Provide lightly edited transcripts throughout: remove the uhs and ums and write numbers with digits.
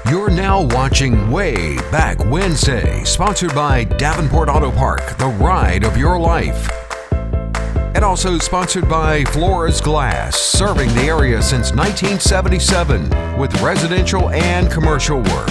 You're now watching Wayback Wednesday, sponsored by Davenport Auto Park, the ride of your life. And also sponsored by Flores Glass, serving the area since 1977 with residential and commercial work.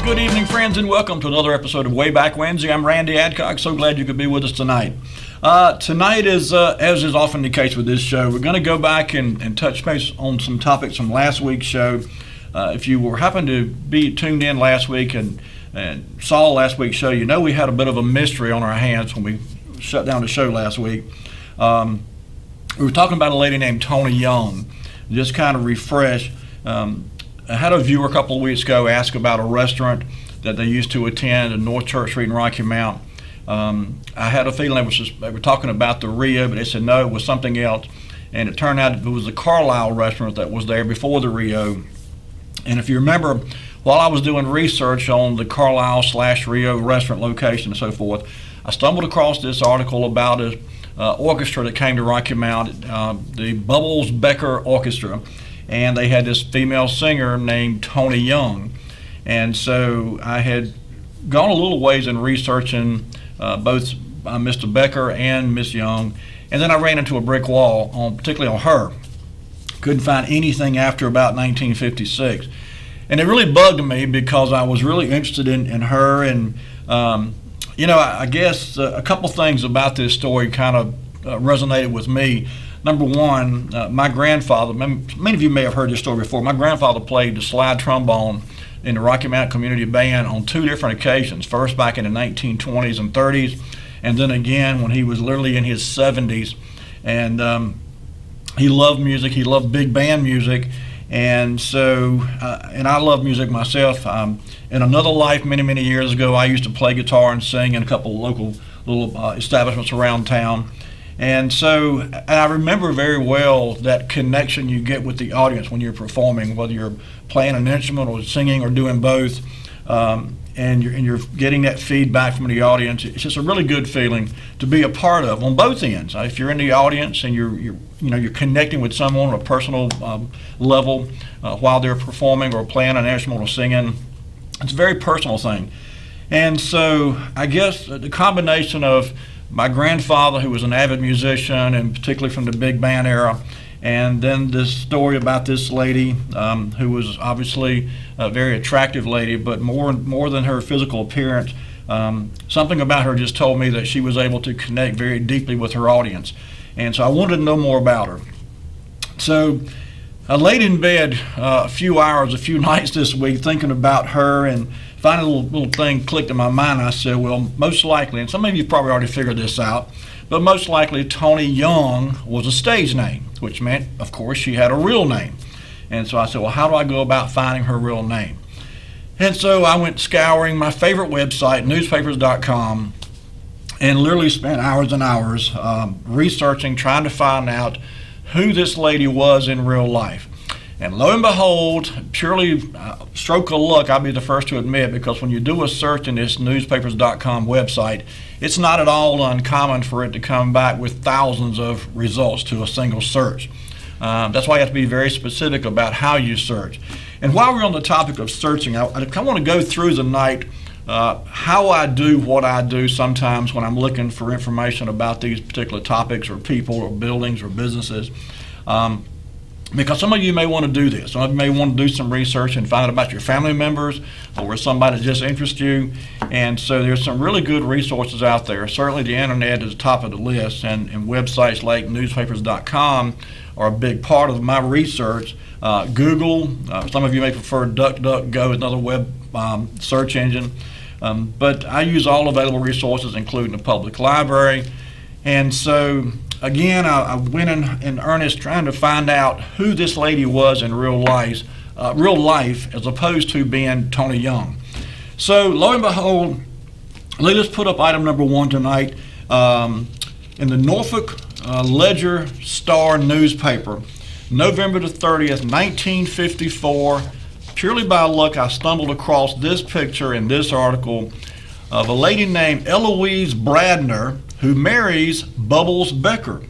Good evening, friends, and welcome to another episode of Wayback Wednesday. I'm Randy Adcock. So glad you could be with us tonight. Tonight is, as is often the case with this show, we're going to go back and touch base on some topics from last week's show. If you were happened to be tuned in last week and saw last week's show, you know we had a bit of a mystery on our hands when we shut down the show last week. We were talking about a lady named Tony Young. Just kind of refresh. I had a viewer a couple of weeks ago ask about a restaurant that they used to attend in North Church Street in Rocky Mount. I had a feeling they were talking about the Rio, but they said no, it was something else. And it turned out it was the Carlisle restaurant that was there before the Rio. And if you remember, while I was doing research on the Carlisle/Rio restaurant location and so forth, I stumbled across this article about an orchestra that came to Rocky Mount, the Bubbles Becker Orchestra. And they had this female singer named Tony Young. And so I had gone a little ways in researching both Mr. Becker and Miss Young, and then I ran into a brick wall, particularly on her. Couldn't find anything after about 1956. And it really bugged me because I was really interested in her, and I guess a couple things about this story kind of resonated with me. Number one, my grandfather, many of you may have heard this story before, my grandfather played the slide trombone in the Rocky Mount Community Band on two different occasions, first back in the 1920s and 30s, and then again when he was literally in his 70s. And he loved music, he loved big band music, and so, and I love music myself. In another life many, many years ago, I used to play guitar and sing in a couple of local little establishments around town. And so I remember very well that connection you get with the audience when you're performing, whether you're playing an instrument or singing or doing both, and you're getting that feedback from the audience. It's just a really good feeling to be a part of on both ends. If you're in the audience and you're connecting with someone on a personal level while they're performing or playing an instrument or singing, it's a very personal thing. And so I guess the combination of my grandfather, who was an avid musician, and particularly from the big band era, and then this story about this lady who was obviously a very attractive lady, but more than her physical appearance, something about her just told me that she was able to connect very deeply with her audience. And so I wanted to know more about her. So I laid in bed a few nights this week thinking about her, and finally a little thing clicked in my mind. I said, well, most likely, and some of you probably already figured this out, but most likely Tony Young was a stage name, which meant, of course, she had a real name. And so I said, well, how do I go about finding her real name? And so I went scouring my favorite website, newspapers.com, and literally spent hours and hours researching, trying to find out who this lady was in real life. And lo and behold, purely stroke of luck, I'll be the first to admit, because when you do a search in this newspapers.com website, it's not at all uncommon for it to come back with thousands of results to a single search. That's why you have to be very specific about how you search. And while we're on the topic of searching, I kind of want to go through the night how I do what I do sometimes when I'm looking for information about these particular topics or people or buildings or businesses. Because some of you may want to do this. Some of you may want to do some research and find out about your family members or somebody that just interests you. And so there's some really good resources out there. Certainly the internet is top of the list, and websites like newspapers.com are a big part of my research. Google, some of you may prefer DuckDuckGo, another web search engine. But I use all available resources, including the public library. And so again, I went in earnest trying to find out who this lady was in real life, as opposed to being Tony Young. So lo and behold, let us put up item number one tonight in the Norfolk Ledger Star newspaper, November the 30th, 1954. purely by luck, I stumbled across this picture in this article of a lady named Eloise Bradner who marries Bubbles Becker.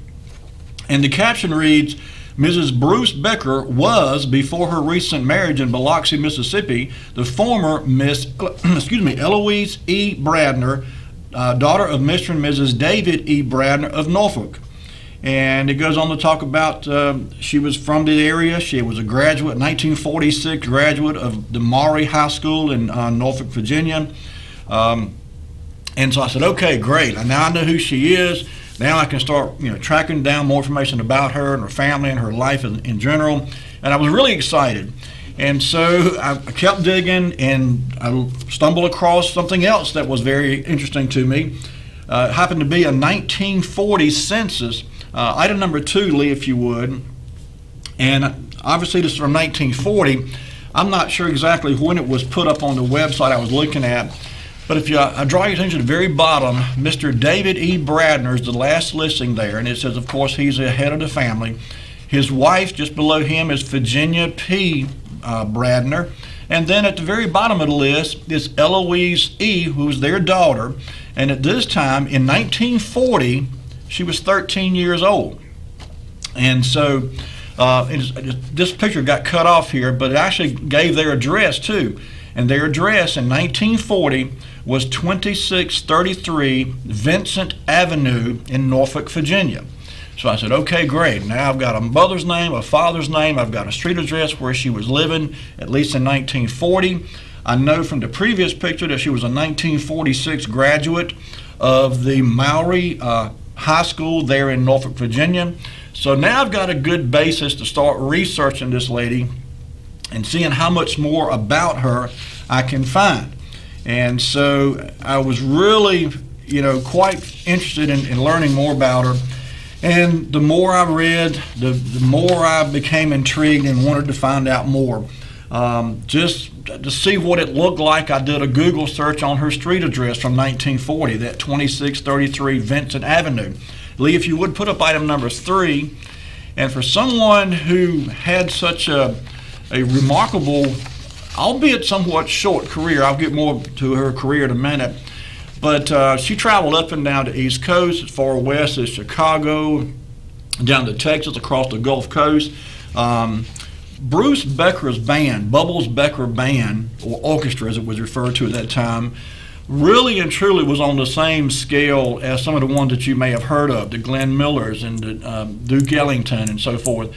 And the caption reads, Mrs. Bruce Becker was, before her recent marriage in Biloxi, Mississippi, the former Eloise E. Bradner, daughter of Mr. and Mrs. David E. Bradner of Norfolk. And it goes on to talk about she was from the area. She was a graduate, 1946 graduate of the Maury High School in Norfolk, Virginia. And so I said, okay, great. Now I know who she is. Now I can start, tracking down more information about her and her family and her life in general. And I was really excited. And so I kept digging, and I stumbled across something else that was very interesting to me. It happened to be a 1940 census, item number 2, Lee, if you would. And obviously this is from 1940. I'm not sure exactly when it was put up on the website I was looking at. But if I draw your attention to the very bottom, Mr. David E. Bradner is the last listing there, and it says, of course, he's the head of the family. His wife, just below him, is Virginia P. Bradner. And then at the very bottom of the list is Eloise E., who's their daughter. And at this time, in 1940, she was 13 years old. And so this picture got cut off here, but it actually gave their address, too. And their address in 1940 was 2633 Vincent Avenue in Norfolk, Virginia. So I said, okay, great. Now I've got a mother's name, a father's name. I've got a street address where she was living, at least in 1940. I know from the previous picture that she was a 1946 graduate of the Maury High School there in Norfolk, Virginia. So now I've got a good basis to start researching this lady and seeing how much more about her I can find. And so I was really, quite interested in learning more about her. And the more I read, the more I became intrigued and wanted to find out more. Just to see what it looked like, I did a Google search on her street address from 1940, that 2633 Vincent Avenue. Lee, if you would put up item number 3. And for someone who had such a remarkable, albeit somewhat short career, I'll get more to her career in a minute, but she traveled up and down the East Coast, as far west as Chicago, down to Texas, across the Gulf Coast. Bruce Becker's band, Bubbles Becker Band, or orchestra as it was referred to at that time, really and truly was on the same scale as some of the ones that you may have heard of, the Glenn Millers and the Duke Ellington and so forth,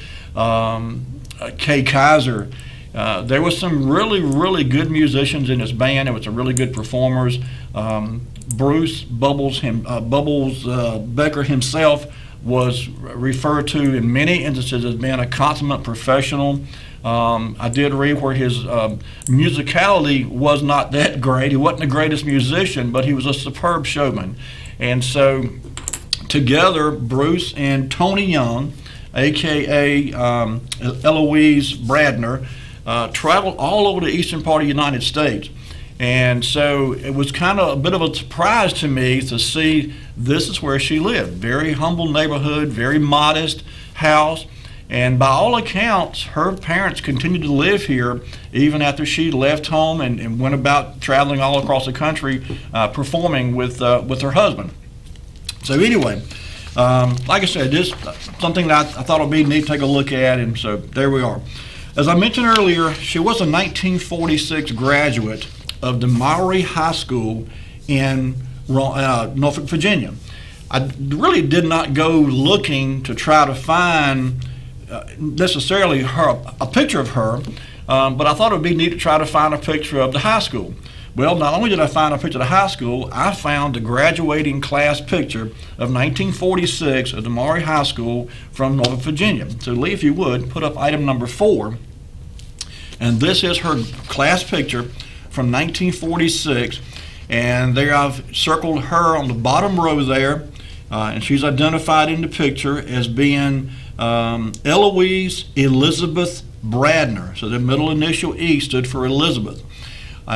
Kay Kaiser. There was some really, really good musicians in this band. There was some really good performers. Bruce Bubbles Becker himself was referred to in many instances as being a consummate professional. I did read where his musicality was not that great. He wasn't the greatest musician, but he was a superb showman. And so together, Bruce and Tony Young, a.k.a. Eloise Bradner, traveled all over the eastern part of the United States. And so it was kind of a bit of a surprise to me to see this is where she lived. Very humble neighborhood, very modest house. And by all accounts, her parents continued to live here even after she left home and went about traveling all across the country performing with her husband. So anyway, like I said, just something that I thought would be neat to take a look at, and so there we are. As I mentioned earlier, she was a 1946 graduate of the Maury High School in Norfolk, Virginia. I really did not go looking to try to find necessarily a picture of her, but I thought it would be neat to try to find a picture of the high school. Well, not only did I find a picture of the high school, I found the graduating class picture of 1946 of the Maury High School from Norfolk, Virginia. So Lee, if you would, put up item number 4. And this is her class picture from 1946. And there I've circled her on the bottom row there. And she's identified in the picture as being Eloise Elizabeth Bradner. So the middle initial E stood for Elizabeth.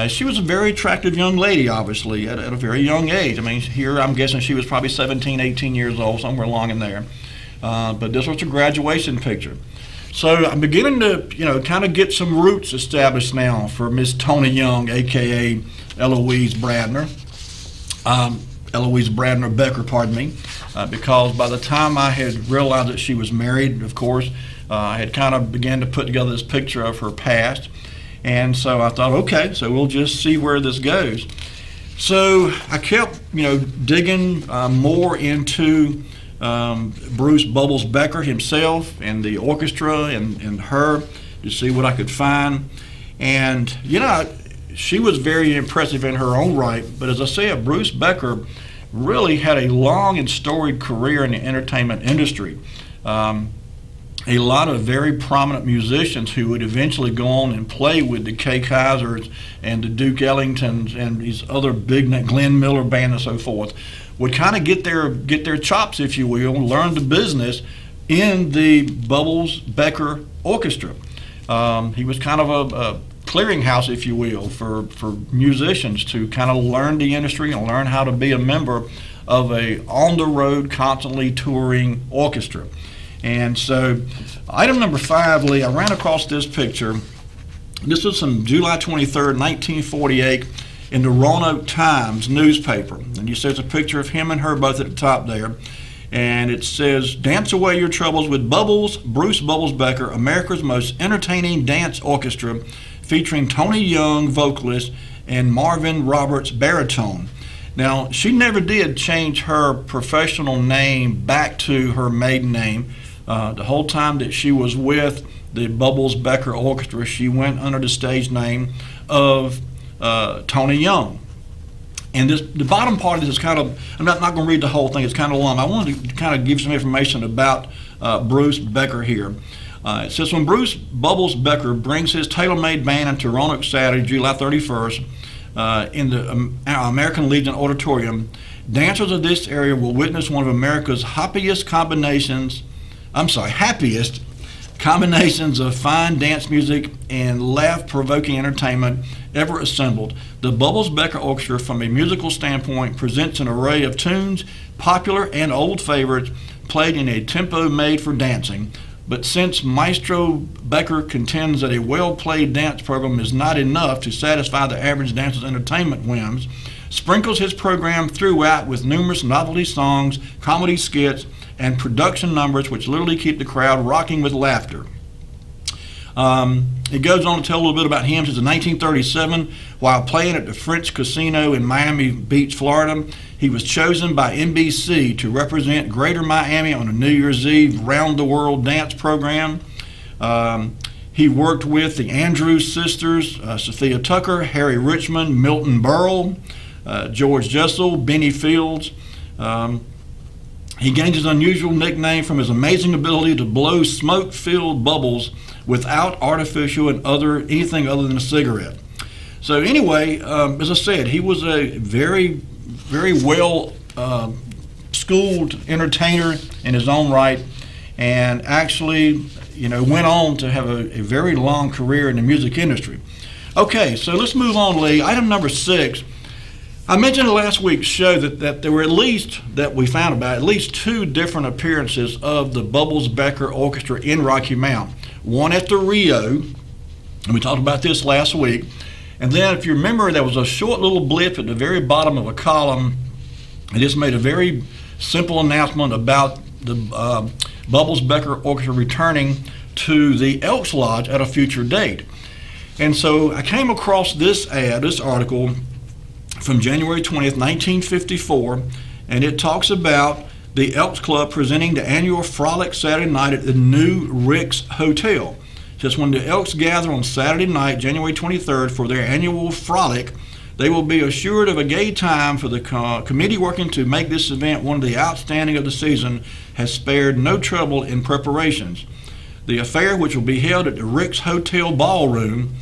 She was a very attractive young lady, obviously, at a very young age. I mean, here I'm guessing she was probably 17, 18 years old, somewhere along in there. But this was her graduation picture. So I'm beginning to, kind of get some roots established now for Miss Tony Young, a.k.a. Eloise Bradner. Eloise Bradner Becker, pardon me, because by the time I had realized that she was married, of course, I had kind of began to put together this picture of her past. And so I thought, okay, so we'll just see where this goes. So I kept, digging more into Bruce Bubbles Becker himself and the orchestra and her to see what I could find. And, she was very impressive in her own right. But as I said, Bruce Becker really had a long and storied career in the entertainment industry. A lot of very prominent musicians who would eventually go on and play with the Kay Kaisers and the Duke Ellingtons and these other big Glenn Miller band and so forth would kind of get their chops, if you will, learn the business in the Bubbles Becker Orchestra. He was kind of a clearinghouse, if you will, for musicians to kind of learn the industry and learn how to be a member of a on-the-road, constantly touring orchestra. And so item number 5, Lee, I ran across this picture. This was from July 23rd, 1948 in the Roanoke Times newspaper. And you see there's a picture of him and her both at the top there. And it says, "Dance away your troubles with Bubbles, Bruce Bubbles Becker, America's most entertaining dance orchestra, featuring Tony Young, vocalist, and Marvin Roberts, baritone." Now, she never did change her professional name back to her maiden name. The whole time that she was with the Bubbles Becker Orchestra, she went under the stage name of Tony Young. And the bottom part of this is kind of, I'm not going to read the whole thing, it's kind of long. I wanted to kind of give some information about Bruce Becker here. It says, when Bruce Bubbles Becker brings his tailor-made band into Roanoke Saturday, July 31st, in the American Legion Auditorium, dancers of this area will witness one of America's happiest combinations of fine dance music and laugh-provoking entertainment ever assembled. The Bubbles Becker Orchestra, from a musical standpoint, presents an array of tunes, popular and old favorites, played in a tempo made for dancing. But since Maestro Becker contends that a well-played dance program is not enough to satisfy the average dancer's entertainment whims, sprinkles his program throughout with numerous novelty songs, comedy skits, and production numbers which literally keep the crowd rocking with laughter. It goes on to tell a little bit about him. Since 1937, while playing at the French Casino in Miami Beach, Florida, he was chosen by NBC to represent Greater Miami on a New Year's Eve round-the-world dance program. He worked with the Andrews Sisters, Sophia Tucker, Harry Richmond, Milton Berle, George Jessel, Benny Fields. He gained his unusual nickname from his amazing ability to blow smoke-filled bubbles without artificial and anything other than a cigarette. So anyway, as I said, he was a very, very well schooled entertainer in his own right, and actually, went on to have a very long career in the music industry. Okay, so let's move on, Lee. Item number 6. I mentioned in last week's show that there were we found about at least 2 different appearances of the Bubbles Becker Orchestra in Rocky Mount. One at the Rio, and we talked about this last week. And then, if you remember, there was a short little blip at the very bottom of a column. It just made a very simple announcement about the Bubbles Becker Orchestra returning to the Elks Lodge at a future date. And so I came across this article from January 20th, 1954, and it talks about the Elks Club presenting the annual Frolic Saturday night at the new Rick's Hotel. Just when the Elks gather on Saturday night, January 23rd, for their annual Frolic, they will be assured of a gay time, for the committee working to make this event one of the outstanding of the season has spared no trouble in preparations. The affair, which will be held at the Rick's Hotel Ballroom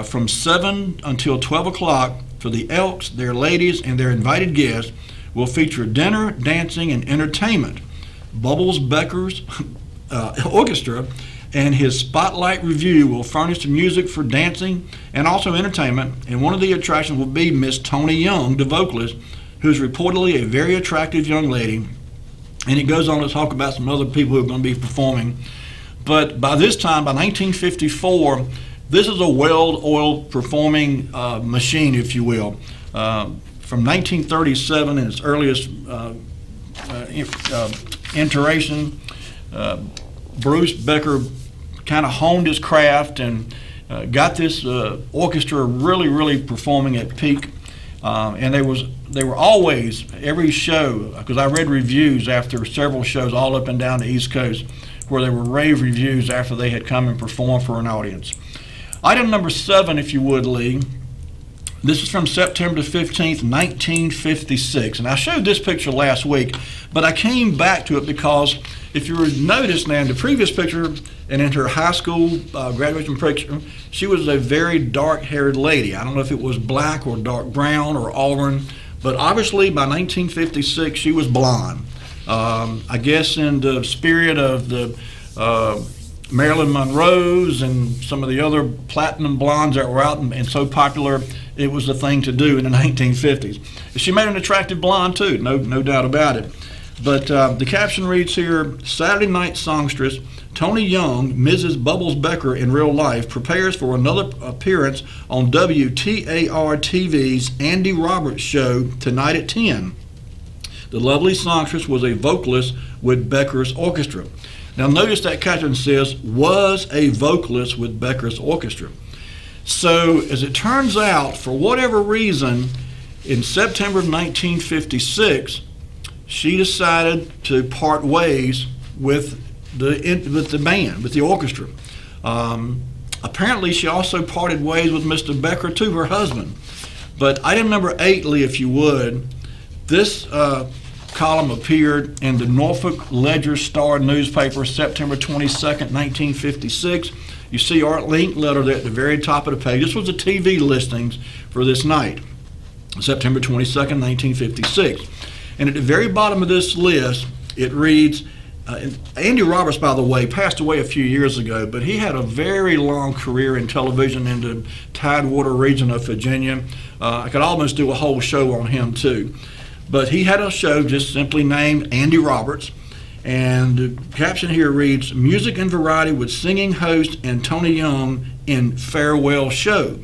from 7 until 12 o'clock for the Elks, their ladies, and their invited guests, will feature dinner, dancing, and entertainment. Bubbles Becker's orchestra and his Spotlight Review will furnish the music for dancing and also entertainment, and one of the attractions will be Miss Tony Young, the vocalist, who's reportedly a very attractive young lady. And it goes on to talk about some other people who are going to be performing. But by this time, by 1954, this is a well-oiled performing machine, if you will. From 1937, in its earliest iteration, Bruce Becker kind of honed his craft and got this orchestra really performing at peak. And they were always, every show, because I read reviews after several shows all up and down the East Coast, where there were rave reviews after they had come and performed for an audience. Item number 7, if you would, Lee. This is from September 15th, 1956. And I showed this picture last week, but I came back to it because if you would notice now in the previous picture and in her high school graduation picture, she was a very dark-haired lady. I don't know if it was black or dark brown or auburn, but obviously by 1956 she was blonde. I guess in the spirit of the Marilyn Monroe's and some of the other platinum blondes that were out and so popular, it was the thing to do in the 1950s. She made an attractive blonde too, no doubt about it. But the caption reads here, Saturday night songstress Tony Young, Mrs. Bubbles Becker in real life, prepares for another appearance on WTAR-TV's Andy Roberts show tonight at 10. The lovely songstress was a vocalist with Becker's orchestra. Now notice that caption says, was a vocalist with Becker's orchestra. So as it turns out, for whatever reason, in September of 1956, she decided to part ways with the band, with the orchestra. Apparently she also parted ways with Mr. Becker too, her husband. But item number 8, Lee, if you would, this column appeared in the Norfolk Ledger-Star newspaper, September 22nd, 1956. You see Art Linkletter there at the very top of the page. This was the TV listings for this night, September 22nd, 1956. And at the very bottom of this list, it reads, Andy Roberts, by the way, passed away a few years ago, but he had a very long career in television in the Tidewater region of Virginia. I could almost do a whole show on him too. But he had a show just simply named Andy Roberts. And the caption here reads, Music and Variety with singing host and Tony Young in farewell show.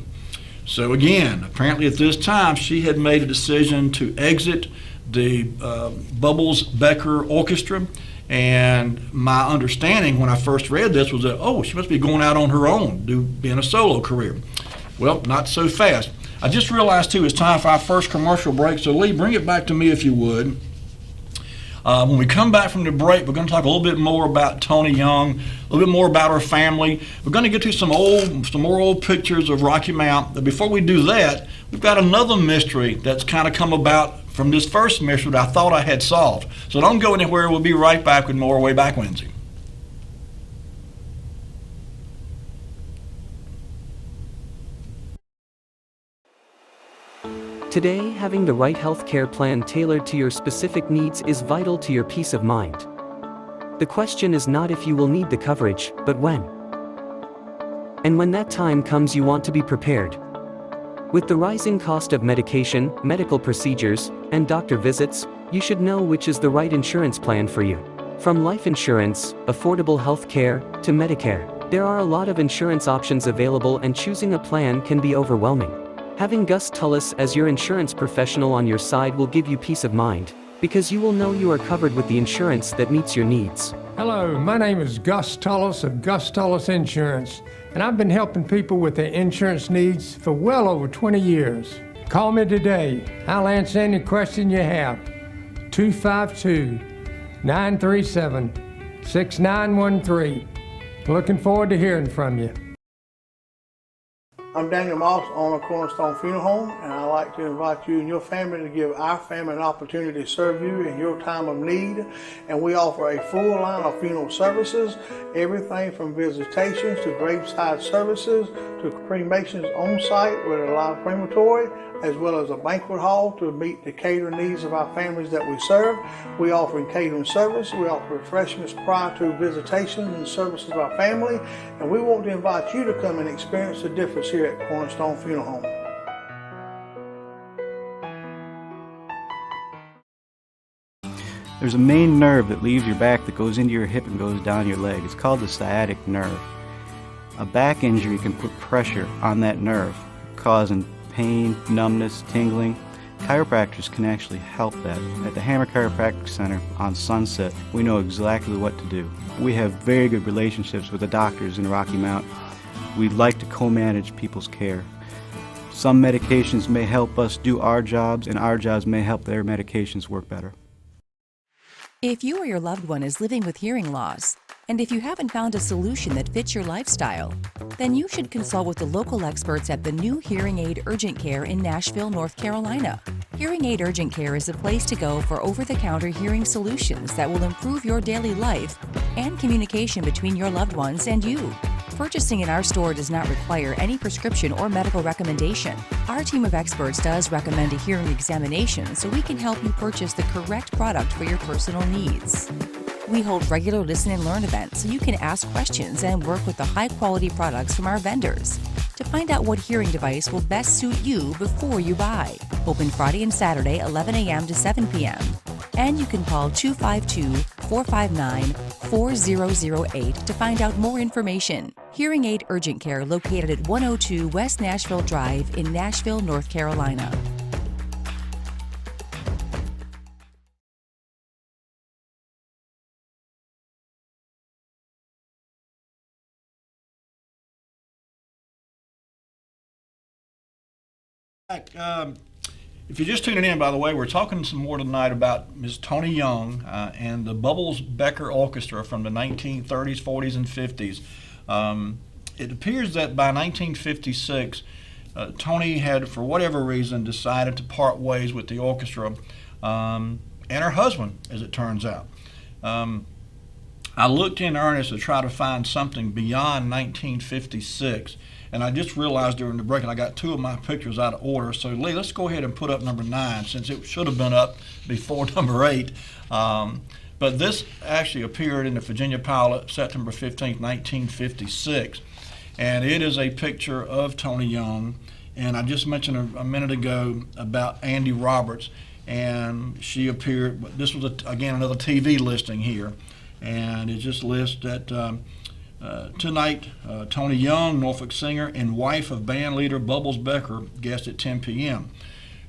So again, apparently at this time, she had made a decision to exit the Bubbles Becker Orchestra. And my understanding when I first read this was that, oh, she must be going out on her own, being a solo career. Well, not so fast. I just realized, too, it's time for our first commercial break. So, Lee, bring it back to me if you would. When we come back from the break, we're going to talk a little bit more about Tony Young, a little bit more about her family. We're going to get to some more old pictures of Rocky Mount. But before we do that, we've got another mystery that's kind of come about from this first mystery that I thought I had solved. So don't go anywhere. We'll be right back with more Wayback Wednesday. Today, having the right healthcare plan tailored to your specific needs is vital to your peace of mind. The question is not if you will need the coverage, but when. And when that time comes, you want to be prepared. With the rising cost of medication, medical procedures, and doctor visits, you should know which is the right insurance plan for you. From life insurance, affordable health care, to Medicare, there are a lot of insurance options available, and choosing a plan can be overwhelming. Having Gus Tullis as your insurance professional on your side will give you peace of mind, because you will know you are covered with the insurance that meets your needs. Hello, my name is Gus Tullis of Gus Tullis Insurance, and I've been helping people with their insurance needs for well over 20 years. Call me today. I'll answer any question you have. 252-937-6913. Looking forward to hearing from you. I'm Daniel Moss, owner of Cornerstone Funeral Home, and I'd like to invite you and your family to give our family an opportunity to serve you in your time of need. And we offer a full line of funeral services, everything from visitations to graveside services to cremations on site with a live crematory, as well as a banquet hall to meet the catering needs of our families that we serve. We offer catering service. We offer refreshments prior to visitations and services of our family. And we want to invite you to come and experience the difference here at Cornerstone Funeral Home. There's a main nerve that leaves your back that goes into your hip and goes down your leg. It's called the sciatic nerve. A back injury can put pressure on that nerve, causing pain, numbness, tingling. Chiropractors can actually help that. At the Hammer Chiropractic Center on Sunset, we know exactly what to do. We have very good relationships with the doctors in Rocky Mount. We like to co-manage people's care. Some medications may help us do our jobs, and our jobs may help their medications work better. If you or your loved one is living with hearing loss, and if you haven't found a solution that fits your lifestyle, then you should consult with the local experts at the new Hearing Aid Urgent Care in Nashville, North Carolina. Hearing Aid Urgent Care is a place to go for over-the-counter hearing solutions that will improve your daily life and communication between your loved ones and you. Purchasing in our store does not require any prescription or medical recommendation. Our team of experts does recommend a hearing examination so we can help you purchase the correct product for your personal needs. We hold regular listen and learn events so you can ask questions and work with the high-quality products from our vendors to find out what hearing device will best suit you before you buy. Open Friday and Saturday, 11 a.m. to 7 p.m. And you can call 252-459-4008 to find out more information. Hearing Aid Urgent Care located at 102 West Nashville Drive in Nashville, North Carolina. If you're just tuning in, by the way, we're talking some more tonight about Miss Tony Young and the Bubbles Becker Orchestra from the 1930s, 40s, and 50s. It appears that by 1956, Tony had, for whatever reason, decided to part ways with the orchestra and her husband, as it turns out. I looked in earnest to try to find something beyond 1956. And I just realized during the break, and I got two of my pictures out of order. So Lee, let's go ahead and put up number 9, since it should have been up before number 8. But this actually appeared in the Virginia Pilot, September 15th, 1956. And it is a picture of Tony Young. And I just mentioned a minute ago about Andy Roberts. And she appeared, this was, again, another TV listing here. And it just lists that tonight, Tony Young, Norfolk singer and wife of band leader Bubbles Becker, guest at 10 p.m.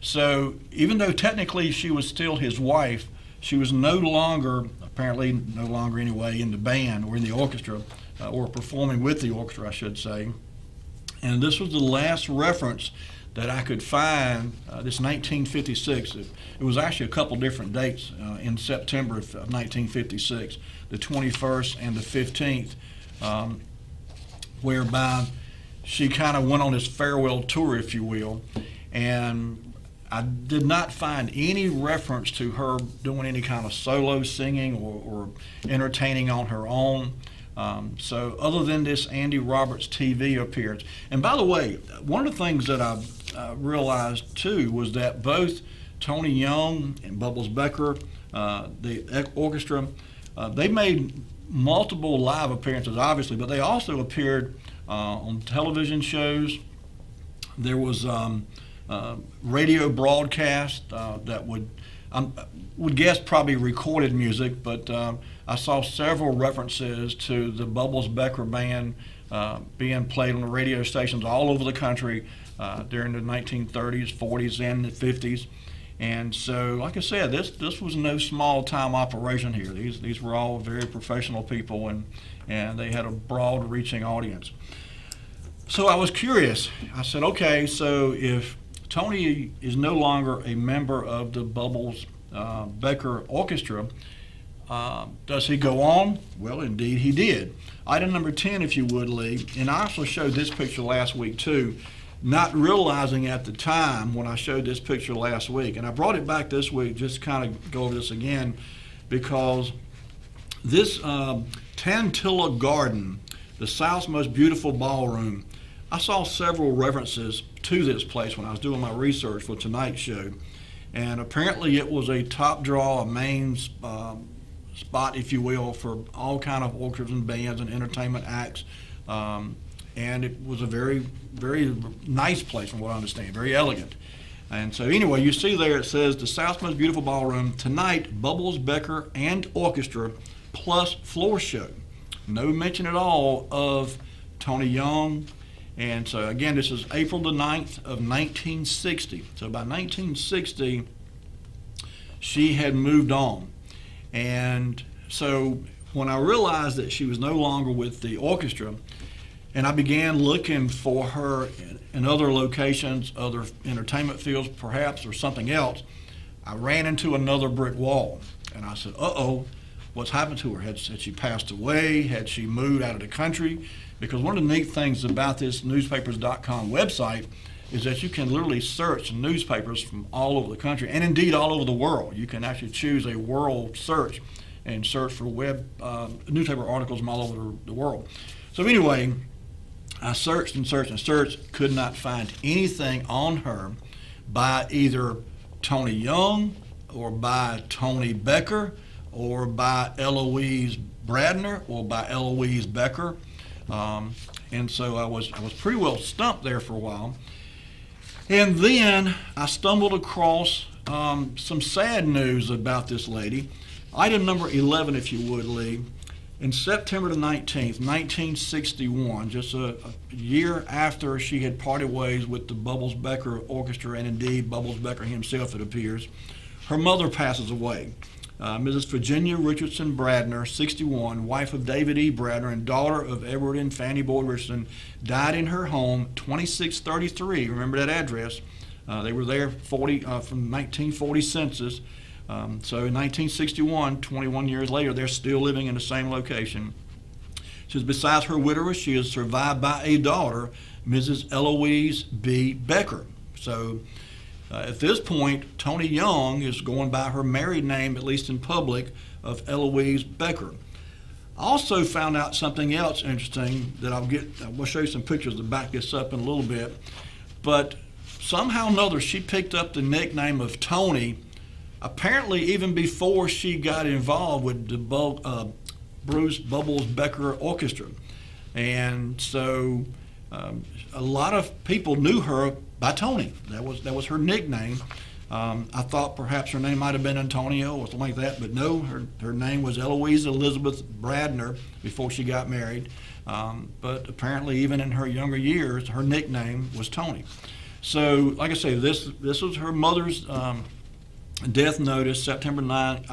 So even though technically she was still his wife, she was no longer, apparently no longer anyway, in the band or in the orchestra, or performing with the orchestra, I should say. And this was the last reference that I could find, this 1956. It was actually a couple different dates in September of 1956, the 21st and the 15th. Whereby she kind of went on this farewell tour, if you will, and I did not find any reference to her doing any kind of solo singing or entertaining on her own. So other than this Andy Roberts TV appearance. And by the way, one of the things that I realized too was that both Tony Young and Bubbles Becker, the orchestra, they made multiple live appearances, obviously, but they also appeared on television shows. There was radio broadcast that would guess probably recorded music, but I saw several references to the Bubbles Becker band being played on the radio stations all over the country during the 1930s, 40s, and the 50s. And so, like I said, this was no small-time operation here. These were all very professional people, and they had a broad-reaching audience. So I was curious. I said, okay, so if Tony is no longer a member of the Bubbles Becker Orchestra, does he go on? Well, indeed he did. Item number 10, if you would, Lee. And I also showed this picture last week, too, not realizing at the time when I showed this picture last week. And I brought it back this week just to kind of go over this again, because this Tantilla Garden, the South's most beautiful ballroom, I saw several references to this place when I was doing my research for tonight's show. And apparently it was a top draw, a main spot, if you will, for all kind of orchestras and bands and entertainment acts. And it was a very, very nice place from what I understand, very elegant. And so anyway, you see there it says the South's Most Beautiful Ballroom tonight, Bubbles, Becker, and Orchestra plus floor show. No mention at all of Tony Young. And so again, this is April the 9th of 1960. So by 1960, she had moved on. And so when I realized that she was no longer with the orchestra, and I began looking for her in other locations, other entertainment fields perhaps, or something else, I ran into another brick wall. And I said, uh-oh, what's happened to her? Had she passed away? Had she moved out of the country? Because one of the neat things about this newspapers.com website is that you can literally search newspapers from all over the country, and indeed all over the world. You can actually choose a world search and search for newspaper articles from all over the world. So anyway, I searched and searched and searched, could not find anything on her by either Tony Young or by Tony Becker or by Eloise Bradner or by Eloise Becker. And so I was pretty well stumped there for a while. And then I stumbled across some sad news about this lady. Item number 11, if you would, Lee. In September the 19th, 1961, just a year after she had parted ways with the Bubbles Becker Orchestra, and indeed Bubbles Becker himself, it appears, her mother passes away. Mrs. Virginia Richardson Bradner, 61, wife of David E. Bradner and daughter of Edward and Fanny Boyd Richardson, died in her home, 2633. Remember that address. They were there from 1940 census. So in 1961, 21 years later, they're still living in the same location. She says, besides her widower, she is survived by a daughter, Mrs. Eloise B. Becker. So at this point, Tony Young is going by her married name, at least in public, of Eloise Becker. I also found out something else interesting that I'll show you some pictures to back this up in a little bit. But somehow or another, she picked up the nickname of Tony, apparently even before she got involved with the Bruce Bubbles Becker Orchestra. And so a lot of people knew her by Tony. That was her nickname. I thought perhaps her name might have been Antonio or something like that, but no, her name was Eloise Elizabeth Bradner before she got married. But apparently even in her younger years, her nickname was Tony. So like I say, this was her mother's death notice, September 19th,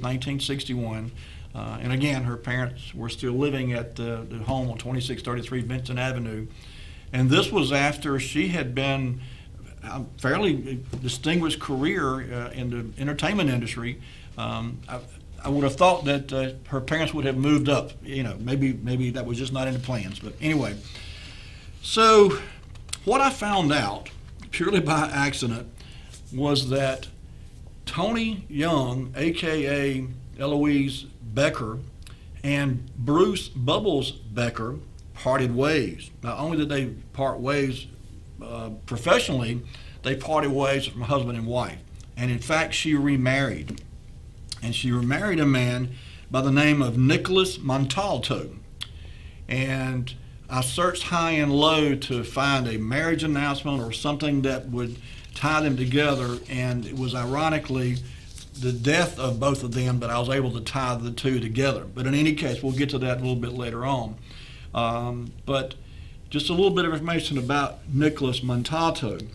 1961. And again, her parents were still living at the home on 2633 Vincent Avenue. And this was after she had been a fairly distinguished career in the entertainment industry. I would have thought that her parents would have moved up. Maybe that was just not in the plans. But anyway, so what I found out purely by accident was that Tony Young, a.k.a. Eloise Becker, and Bruce Bubbles Becker parted ways. Not only did they part ways professionally, they parted ways from husband and wife. And in fact, she remarried. And she remarried a man by the name of Nicholas Montalto. And I searched high and low to find a marriage announcement or something that would tie them together, and it was ironically the death of both of them that I was able to tie the two together. But in any case, we'll get to that a little bit later on. But just a little bit of information about Nicholas Montalto.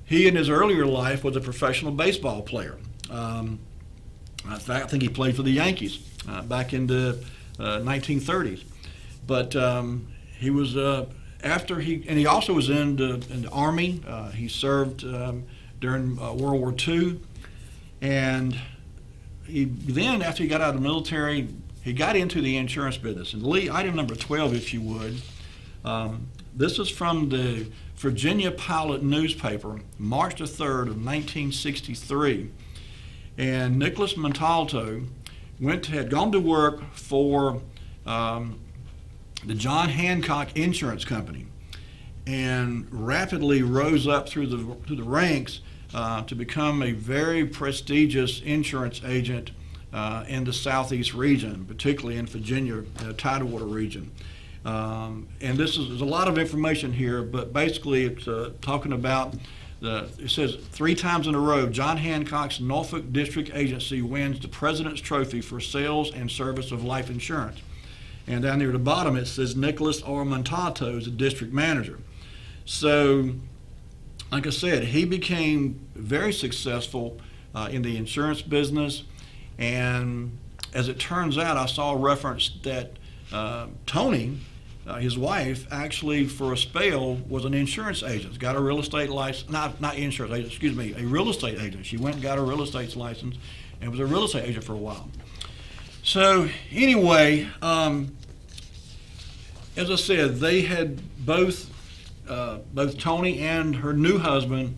He in his earlier life was a professional baseball player. In fact, I think he played for the Yankees back in the 1930s. But he was he also was in the Army. He served during World War II, and then after he got out of the military, he got into the insurance business. And Lee, item number 12, if you would. This is from the Virginia Pilot newspaper, March the 3rd of 1963. And Nicholas Montalto had gone to work for the John Hancock Insurance Company, and rapidly rose up through the ranks to become a very prestigious insurance agent in the southeast region, particularly in Virginia, Tidewater region. And this is there's a lot of information here, but basically it's talking about It says 3 times in a row, John Hancock's Norfolk District Agency wins the President's Trophy for sales and service of life insurance. And down there at the bottom it says Nicholas R. Montalto is the district manager. So, like I said, he became very successful in the insurance business. And as it turns out, I saw a reference that Tony, his wife, actually for a spell was an insurance agent. Got a real estate license, not insurance agent, excuse me, a real estate agent. She went and got a real estate license and was a real estate agent for a while. So anyway, as I said, they had both Tony and her new husband,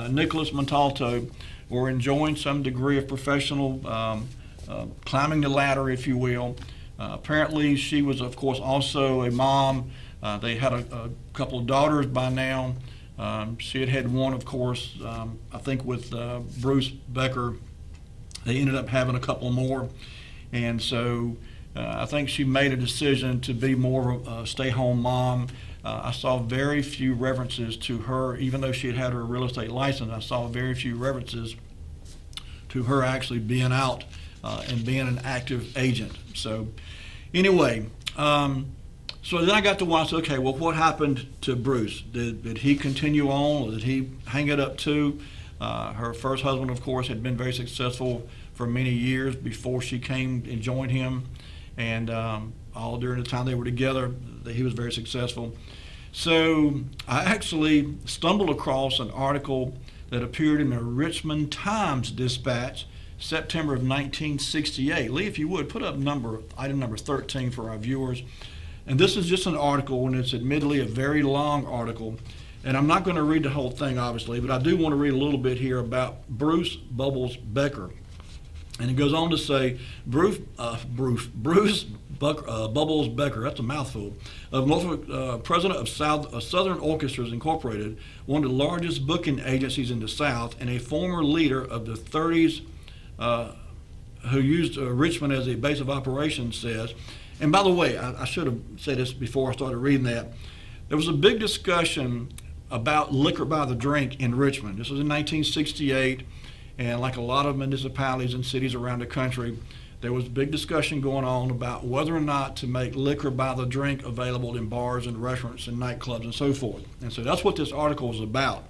Nicholas Montalto, were enjoying some degree of professional climbing the ladder, if you will. Apparently, she was, of course, also a mom. They had a couple of daughters by now. She had one, of course, I think with Bruce Becker. They ended up having a couple more. And so I think she made a decision to be more of a stay-home mom. I saw very few references to her, even though she had her real estate license. I saw very few references to her actually being out and being an active agent. So anyway, so then I got to watch, okay, well, what happened to Bruce? Did he continue on, or did he hang it up too? Her first husband, of course, had been very successful for many years before she came and joined him, and all during the time they were together, he was very successful. So I actually stumbled across an article that appeared in the Richmond Times-Dispatch, September of 1968. Lee, if you would, put up item number 13 for our viewers. And this is just an article, and it's admittedly a very long article. And I'm not going to read the whole thing, obviously, but I do want to read a little bit here about Bruce Bubbles Becker. And it goes on to say, Bruce Bubbles Becker, that's a mouthful, of Norfolk, president of Southern Orchestras Incorporated, one of the largest booking agencies in the South, and a former leader of the 30s who used Richmond as a base of operations, says, and by the way, I should have said this before I started reading that, there was a big discussion about liquor by the drink in Richmond. This was in 1968. And like a lot of municipalities and cities around the country, there was a big discussion going on about whether or not to make liquor by the drink available in bars and restaurants and nightclubs and so forth. And so that's what this article is about.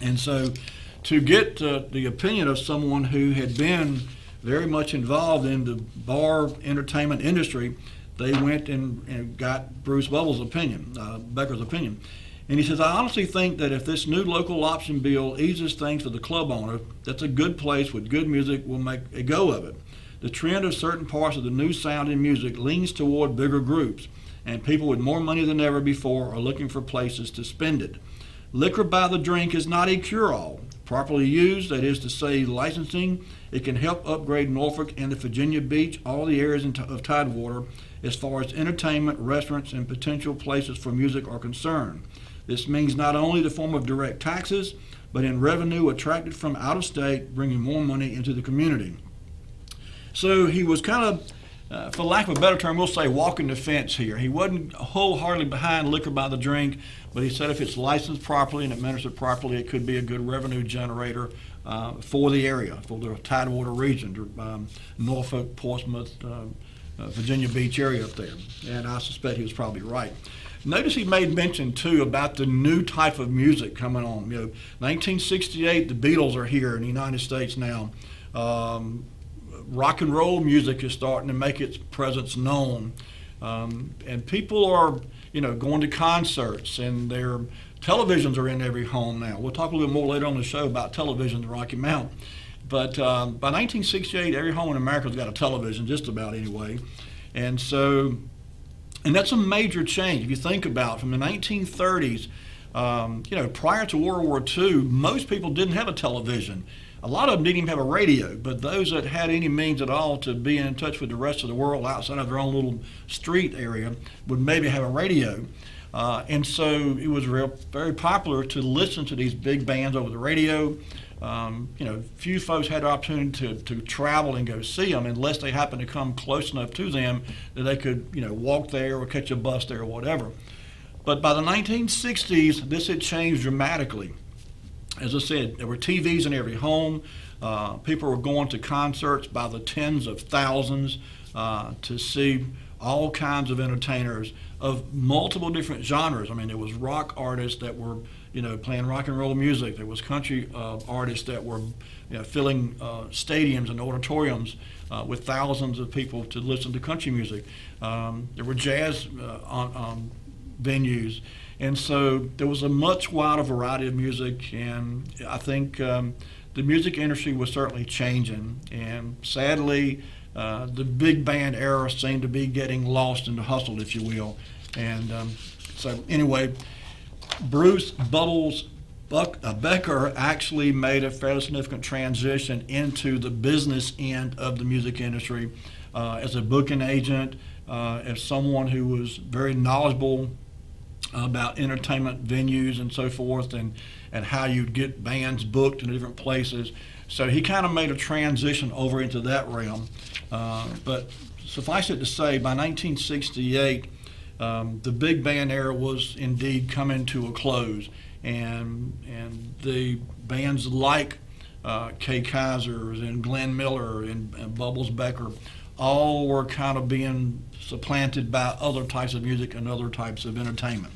And so to get the opinion of someone who had been very much involved in the bar entertainment industry, they went and got Bruce Bubbles' opinion, Becker's opinion. And he says, I honestly think that if this new local option bill eases things for the club owner, that's a good place with good music will make a go of it. The trend of certain parts of the new sound in music leans toward bigger groups, and people with more money than ever before are looking for places to spend it. Liquor by the drink is not a cure-all. Properly used, that is to say licensing, it can help upgrade Norfolk and the Virginia Beach, all the areas of Tidewater, as far as entertainment, restaurants, and potential places for music are concerned. This means not only the form of direct taxes, but in revenue attracted from out of state, bringing more money into the community. So he was kind of, for lack of a better term, we'll say walking the fence here. He wasn't wholeheartedly behind liquor by the drink, but he said if it's licensed properly and administered properly, it could be a good revenue generator for the area, for the Tidewater region, Norfolk, Portsmouth, Virginia Beach area up there. And I suspect he was probably right. Notice he made mention, too, about the new type of music coming on. 1968, the Beatles are here in the United States now. Rock and roll music is starting to make its presence known. And people are, going to concerts, and their televisions are in every home now. We'll talk a little more later on the show about television in Rocky Mount. But by 1968, every home in America's got a television, just about anyway. And so... And that's a major change. If you think about it, from the 1930s, prior to World War II, most people didn't have a television. A lot of them didn't even have a radio, but those that had any means at all to be in touch with the rest of the world outside of their own little street area would maybe have a radio. And so it was very popular to listen to these big bands over the radio. Few folks had the opportunity to travel and go see them unless they happened to come close enough to them that they could, walk there or catch a bus there or whatever. But by the 1960s, this had changed dramatically. As I said, there were TVs in every home. People were going to concerts by the tens of thousands to see all kinds of entertainers of multiple different genres. I mean, there was rock artists that were, playing rock and roll music. There was country artists that were, filling stadiums and auditoriums with thousands of people to listen to country music. There were jazz venues. And so there was a much wider variety of music, and I think the music industry was certainly changing. And sadly, the big band era seemed to be getting lost in the hustle, if you will. And so anyway, Bruce Bubbles Becker actually made a fairly significant transition into the business end of the music industry as a booking agent, as someone who was very knowledgeable about entertainment venues and so forth, and how you'd get bands booked in different places. So he kind of made a transition over into that realm. But suffice it to say, by 1968, the big band era was indeed coming to a close, and the bands like Kay Kyser's and Glenn Miller and Bubbles Becker all were kind of being supplanted by other types of music and other types of entertainment.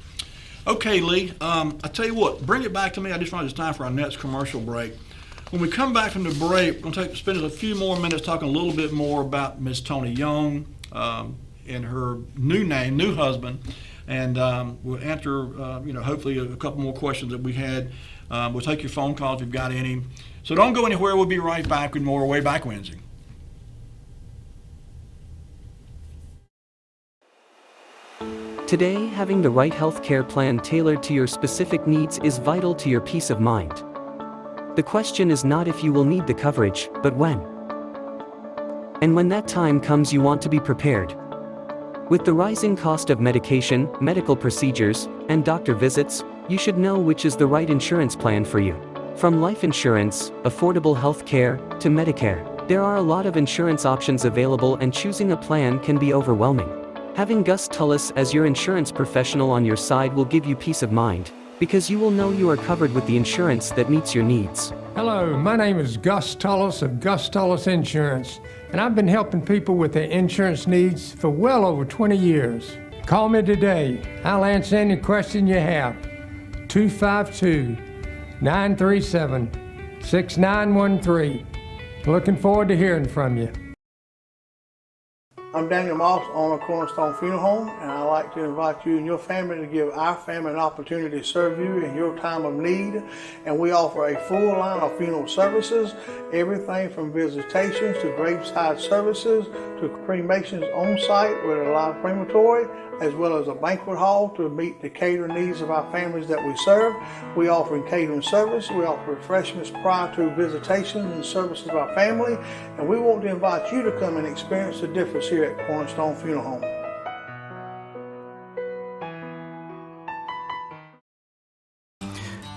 Okay, Lee, I tell you what, bring it back to me. I just realized it's time for our next commercial break. When we come back from the break, we're going to spend a few more minutes talking a little bit more about Miss Toni Young and her new husband, and we'll answer, hopefully a couple more questions that we had. We'll take your phone calls if you've got any. So don't go anywhere. We'll be right back with more Wayback Wednesday. Today, having the right health care plan tailored to your specific needs is vital to your peace of mind. The question is not if you will need the coverage, but when. And when that time comes, you want to be prepared. With the rising cost of medication, medical procedures, and doctor visits, you should know which is the right insurance plan for you. From life insurance, affordable health care, to Medicare, there are a lot of insurance options available, and choosing a plan can be overwhelming. Having Gus Tullis as your insurance professional on your side will give you peace of mind, because you will know you are covered with the insurance that meets your needs. Hello, my name is Gus Tullis of Gus Tullis Insurance, and I've been helping people with their insurance needs for well over 20 years. Call me today. I'll answer any question you have. 252-937-6913. Looking forward to hearing from you. I'm Daniel Moss, owner of Cornerstone Funeral Home, and I'd like to invite you and your family to give our family an opportunity to serve you in your time of need. And we offer a full line of funeral services, everything from visitations to graveside services to cremations on site with a live crematory, as well as a banquet hall to meet the catering needs of our families that we serve. We offer catering service. We offer refreshments prior to visitations and services of our family. And we want to invite you to come and experience the difference here at Cornerstone Funeral Home.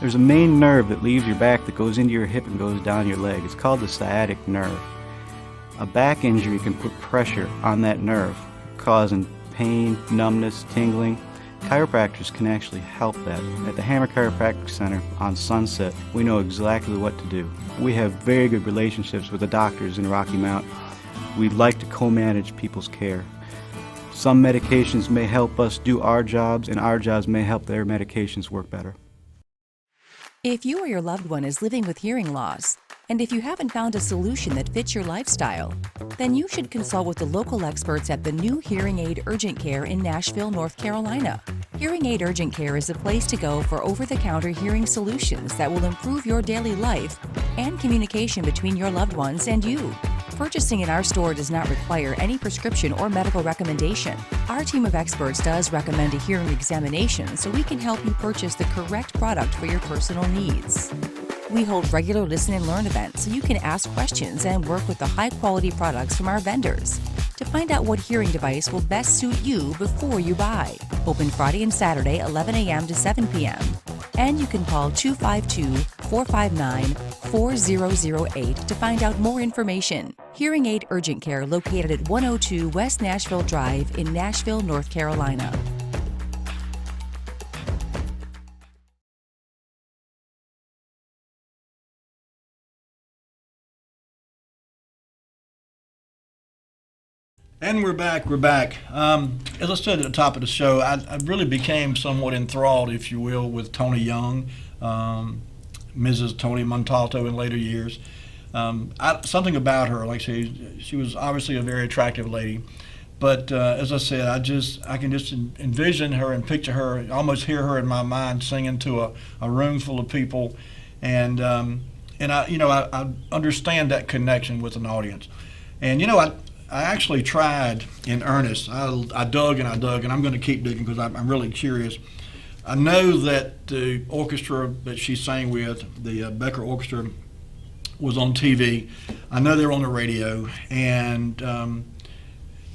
There's a main nerve that leaves your back that goes into your hip and goes down your leg. It's called the sciatic nerve. A back injury can put pressure on that nerve, causing pain, numbness, tingling. Chiropractors can actually help that. At the Hammer Chiropractic Center on Sunset, we know exactly what to do. We have very good relationships with the doctors in Rocky Mount. We'd like to co-manage people's care. Some medications may help us do our jobs, and our jobs may help their medications work better. If you or your loved one is living with hearing loss, and if you haven't found a solution that fits your lifestyle, then you should consult with the local experts at the new Hearing Aid Urgent Care in Nashville, North Carolina. Hearing Aid Urgent Care is a place to go for over-the-counter hearing solutions that will improve your daily life and communication between your loved ones and you. Purchasing in our store does not require any prescription or medical recommendation. Our team of experts does recommend a hearing examination so we can help you purchase the correct product for your personal needs. We hold regular listen and learn events so you can ask questions and work with the high-quality products from our vendors to find out what hearing device will best suit you before you buy. Open Friday and Saturday, 11 a.m. to 7 p.m. And you can call 252-459-4008 to find out more information. Hearing Aid Urgent Care located at 102 West Nashville Drive in Nashville, North Carolina. And we're back. As I said at the top of the show, I really became somewhat enthralled, if you will, with Tony Young, Mrs. Tony Montalto in later years. Something about her, like I say, she was obviously a very attractive lady. But as I said, I can just envision her and picture her, almost hear her in my mind singing to a room full of people. And I understand that connection with an audience. And, I actually tried in earnest. I dug and I'm going to keep digging because I'm really curious. I know that the orchestra that she sang with, the Becker Orchestra, was on TV. I know they were on the radio. And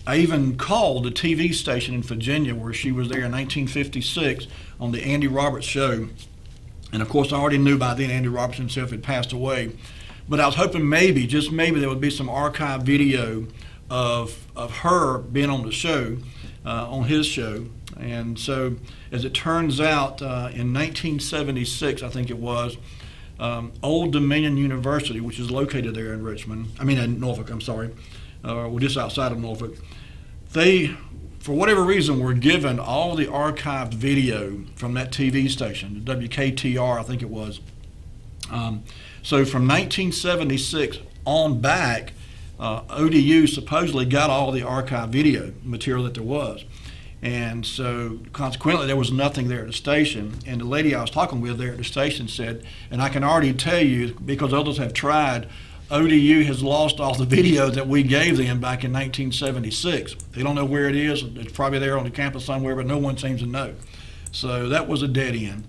I even called the TV station in Virginia where she was there in 1956 on the Andy Roberts show. And, of course, I already knew by then Andy Roberts himself had passed away. But I was hoping maybe, just maybe, there would be some archive video of her being on the show, on his show. And so, as it turns out, in 1976, I think it was, Old Dominion University, which is located there in in Norfolk, just outside of Norfolk, they, for whatever reason, were given all the archived video from that TV station, the WKTR, I think it was. So from 1976 on back, ODU supposedly got all the archive video material that there was. And so consequently, there was nothing there at the station. And the lady I was talking with there at the station said, and I can already tell you, because others have tried, ODU has lost all the video that we gave them back in 1976. They don't know where it is. It's probably there on the campus somewhere, but no one seems to know. So that was a dead end.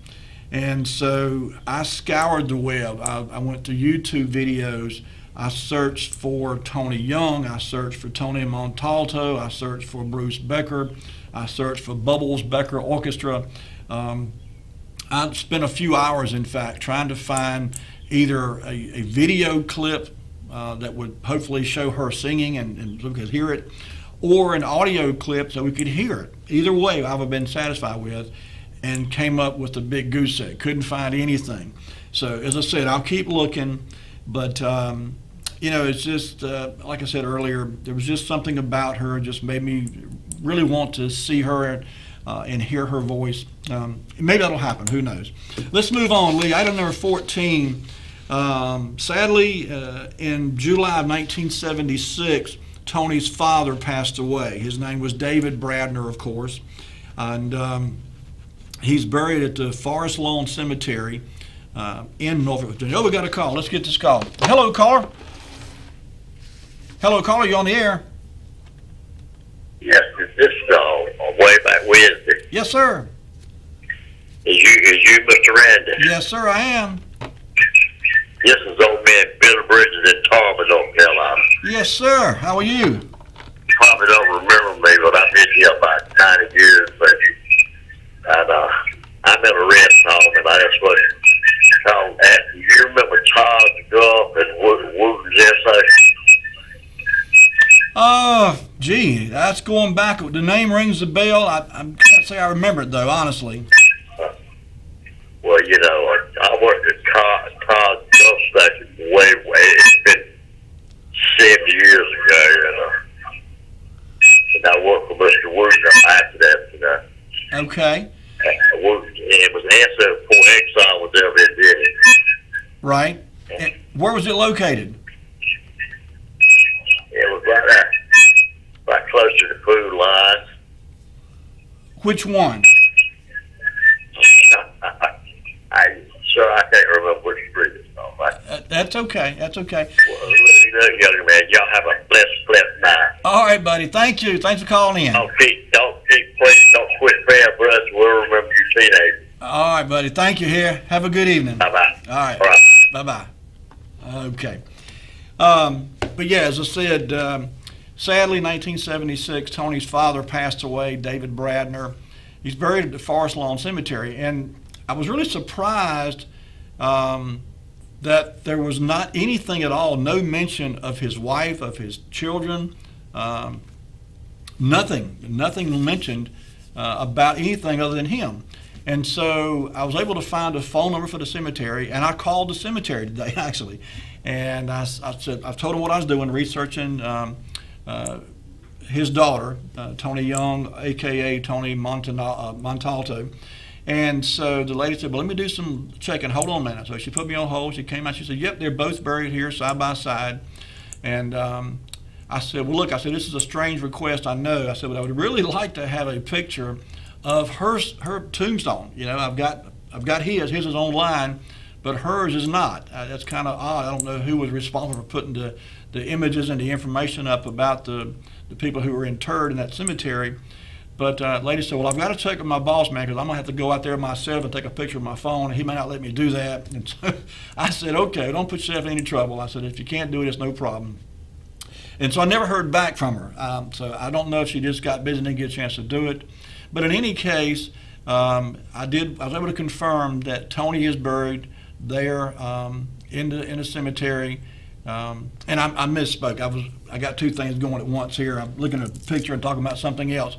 And so I scoured the web. I went to YouTube videos. I searched for Tony Young. I searched for Tony Montalto. I searched for Bruce Becker. I searched for Bubbles Becker Orchestra. I spent a few hours, in fact, trying to find either a video clip that would hopefully show her singing and we could hear it, or an audio clip so we could hear it. Either way, I would have been satisfied with, and came up with a big goose egg. Couldn't find anything. So as I said, I'll keep looking, but it's just like I said earlier, there was just something about her just made me really want to see her and hear her voice. Maybe that'll happen. Who knows? Let's move on, Lee. Item number 14. Sadly, in July of 1976, Tony's father passed away. His name was David Bradner, of course, and he's buried at the Forest Lawn Cemetery in Norfolk, Virginia. Oh, we got a call. Let's get this call. Hello, caller. Hello, caller. You on the air? Yes, this is on Wayback Wednesday. Yes, sir. Is you Mr. Randy? Yes, sir, I am. This is old man Billy Bridges in Thomas, North Carolina. Yes, sir. How are you? You probably don't remember me, but I've been here about 90 years, baby. And I'm in a rest home, and I just was called after. You remember Todd Guff and Wooten's essay? Gee, that's going back. The name rings a bell. I can't say I remember it, though, honestly. Well, I worked at Todd Guff station way, it's been 70 years ago, and I worked for Mr. Wooten after that, Okay. It was answered before Exxon was ever invented. Right. And where was it located? It was right close to the food lines. Which one? I can't remember which street it's on. Right? That's okay. That's okay. Well, young man, y'all have a blessed night. All right, buddy. Thank you. Thanks for calling in. Please don't quit praying for us. We'll remember you teenagers. All right, buddy. Thank you here. Have a good evening. Bye-bye. All right. Bye-bye. Okay. But yeah, as I said, sadly, 1976, Tony's father passed away, David Bradner. He's buried at the Forest Lawn Cemetery. And I was really surprised that there was not anything at all, no mention of his wife, of his children, nothing mentioned about anything other than him. And so I was able to find a phone number for the cemetery, and I called the cemetery today, actually. And I said, I told him what I was doing, researching his daughter, Tony Young, a.k.a. Tony Montalto. And so the lady said, well, let me do some checking. Hold on a minute. So she put me on hold. She came out. She said, yep, they're both buried here side by side. And I said, well, look, I said, this is a strange request, I know. I said, but I would really like to have a picture of her tombstone. You know, I've got his is online, but hers is not. That's kind of odd. I don't know who was responsible for putting the images and the information up about the people who were interred in that cemetery. But lady said, well, I've got to check with my boss man because I'm going to have to go out there myself and take a picture of my phone. He may not let me do that. And so I said, okay, don't put yourself in any trouble. I said, if you can't do it, it's no problem. And so I never heard back from her. So I don't know if she just got busy and didn't get a chance to do it. But in any case, I was able to confirm that Tony is buried there in the cemetery. And I misspoke. I got two things going at once here. I'm looking at a picture and talking about something else.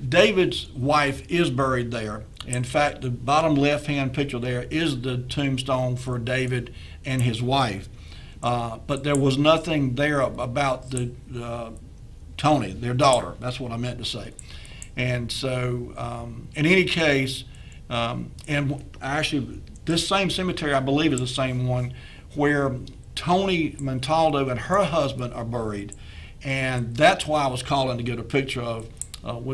David's wife is buried there. In fact, the bottom left-hand picture there is the tombstone for David and his wife. But there was nothing there about Tony, their daughter. That's what I meant to say. And so, in any case, and actually, this same cemetery, I believe, is the same one where Tony Montalto and her husband are buried. And that's why I was calling to get a picture of,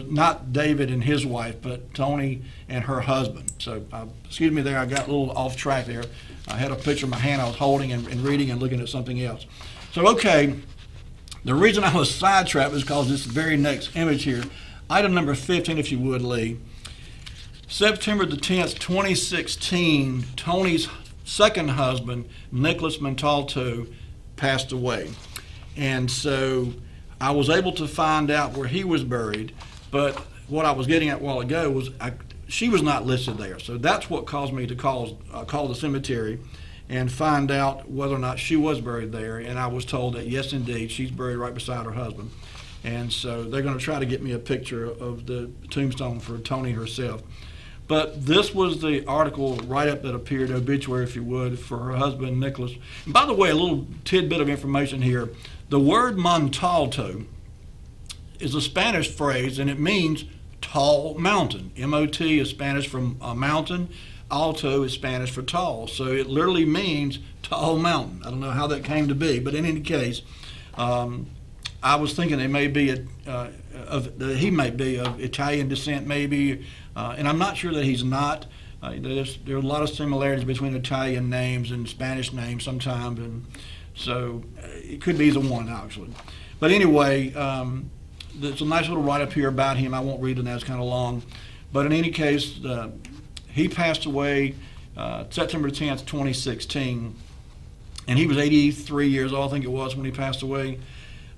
not David and his wife, but Tony and her husband. So, excuse me there, I got a little off track there. I had a picture in my hand I was holding and reading and looking at something else. So, okay, the reason I was sidetracked is because this very next image here, item number 15, if you would, Lee. September the 10th, 2016, Tony's second husband, Nicholas Montalto, passed away. And so I was able to find out where he was buried, but what I was getting at a while ago was she was not listed there. So that's what caused me to call the cemetery and find out whether or not she was buried there. And I was told that, yes, indeed, she's buried right beside her husband. And so they're going to try to get me a picture of the tombstone for Tony herself. But this was the article write-up that appeared, obituary, if you would, for her husband, Nicholas. And by the way, a little tidbit of information here. The word Montalto is a Spanish phrase, and it means tall mountain. M-O-T is Spanish for a mountain. Alto is Spanish for tall. So it literally means tall mountain. I don't know how that came to be, but in any case, I was thinking he may be of Italian descent, maybe, and I'm not sure that he's not. There are a lot of similarities between Italian names and Spanish names sometimes, and so it could be either one, actually. But anyway, there's a nice little write-up here about him. I won't read it, that's kind of long. But in any case, he passed away September 10th, 2016, and he was 83 years old, I think it was, when he passed away.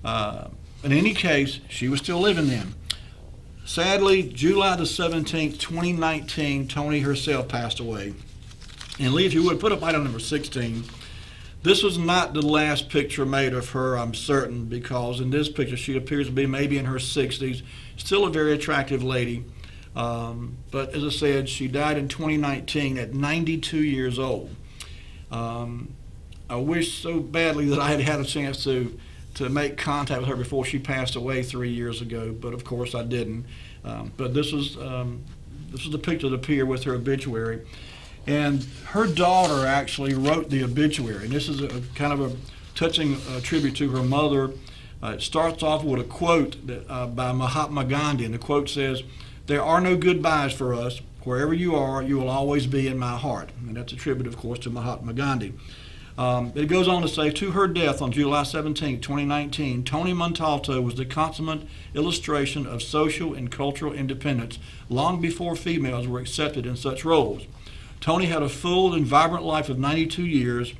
In any case, she was still living then. Sadly, July the 17th, 2019, Tony herself passed away. And Lee, if you would, put up item number 16. This was not the last picture made of her, I'm certain, because in this picture she appears to be maybe in her 60s, still a very attractive lady. But as I said, she died in 2019 at 92 years old. I wish so badly that I had had a chance to make contact with her before she passed away 3 years ago, but of course I didn't. But this was the picture that appeared with her obituary. And her daughter actually wrote the obituary, and this is a kind of a touching tribute to her mother. It starts off with a quote by Mahatma Gandhi, and the quote says, "There are no goodbyes for us. Wherever you are, you will always be in my heart." And that's a tribute, of course, to Mahatma Gandhi. It goes on to say, to her death on July 17, 2019, Tony Montalto was the consummate illustration of social and cultural independence long before females were accepted in such roles. Tony had a full and vibrant life of 92 years,